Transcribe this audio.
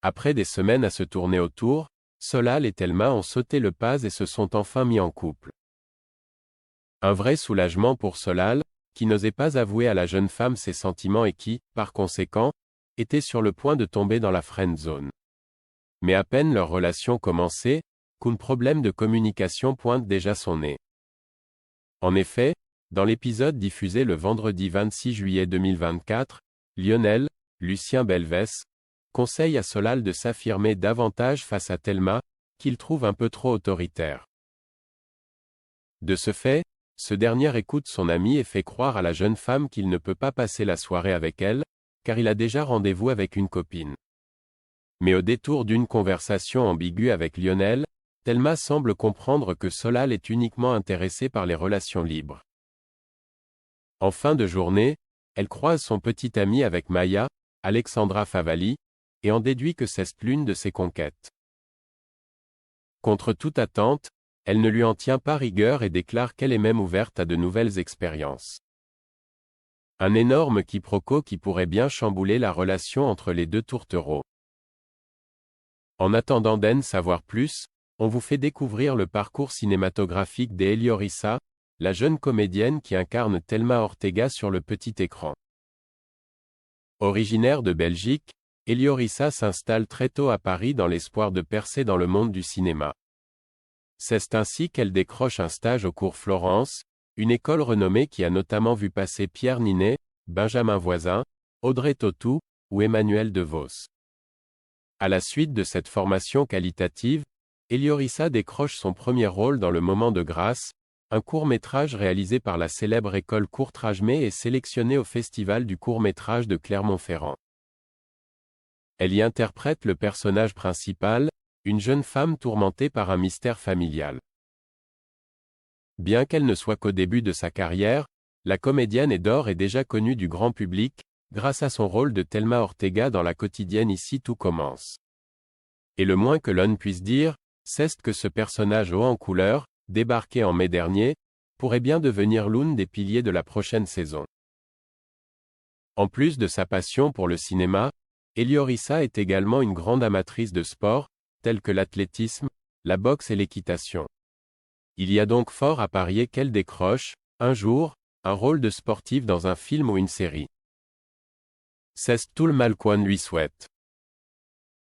Après des semaines à se tourner autour, Solal et Thelma ont sauté le pas et se sont enfin mis en couple. Un vrai soulagement pour Solal, qui n'osait pas avouer à la jeune femme ses sentiments et qui, par conséquent, était sur le point de tomber dans la friend zone. Mais à peine leur relation commencée, qu'un problème de communication pointe déjà son nez. En effet, dans l'épisode diffusé le vendredi 26 juillet 2024, Lionel, Lucien Belvès, conseille à Solal de s'affirmer davantage face à Thelma, qu'il trouve un peu trop autoritaire. De ce fait, ce dernier écoute son ami et fait croire à la jeune femme qu'il ne peut pas passer la soirée avec elle, car il a déjà rendez-vous avec une copine. Mais au détour d'une conversation ambiguë avec Lionel, Thelma semble comprendre que Solal est uniquement intéressé par les relations libres. En fin de journée, elle croise son petit ami avec Maya, Alexandra Favalli, et en déduit que c'est l'une de ses conquêtes. Contre toute attente, elle ne lui en tient pas rigueur et déclare qu'elle est même ouverte à de nouvelles expériences. Un énorme quiproquo qui pourrait bien chambouler la relation entre les deux tourtereaux. En attendant d'en savoir plus, on vous fait découvrir le parcours cinématographique d'Eliorissa, la jeune comédienne qui incarne Thelma Ortega sur le petit écran. Originaire de Belgique, Eliorissa s'installe très tôt à Paris dans l'espoir de percer dans le monde du cinéma. C'est ainsi qu'elle décroche un stage au cours Florence, une école renommée qui a notamment vu passer Pierre Ninet, Benjamin Voisin, Audrey Tautou, ou Emmanuel DeVos. À la suite de cette formation qualitative, Eliorissa décroche son premier rôle dans Le Moment de grâce, un court-métrage réalisé par la célèbre école Courtrage-May et sélectionné au Festival du court-métrage de Clermont-Ferrand. Elle y interprète le personnage principal, une jeune femme tourmentée par un mystère familial. Bien qu'elle ne soit qu'au début de sa carrière, la comédienne est d'or et déjà connue du grand public, grâce à son rôle de Thelma Ortega dans la quotidienne Ici tout commence. Et le moins que l'on puisse dire, c'est que ce personnage haut en couleur, débarqué en mai dernier, pourrait bien devenir l'un des piliers de la prochaine saison. En plus de sa passion pour le cinéma, Eliorissa est également une grande amatrice de sport, tels que l'athlétisme, la boxe et l'équitation. Il y a donc fort à parier qu'elle décroche, un jour, un rôle de sportive dans un film ou une série. C'est tout le mal qu'on lui souhaite.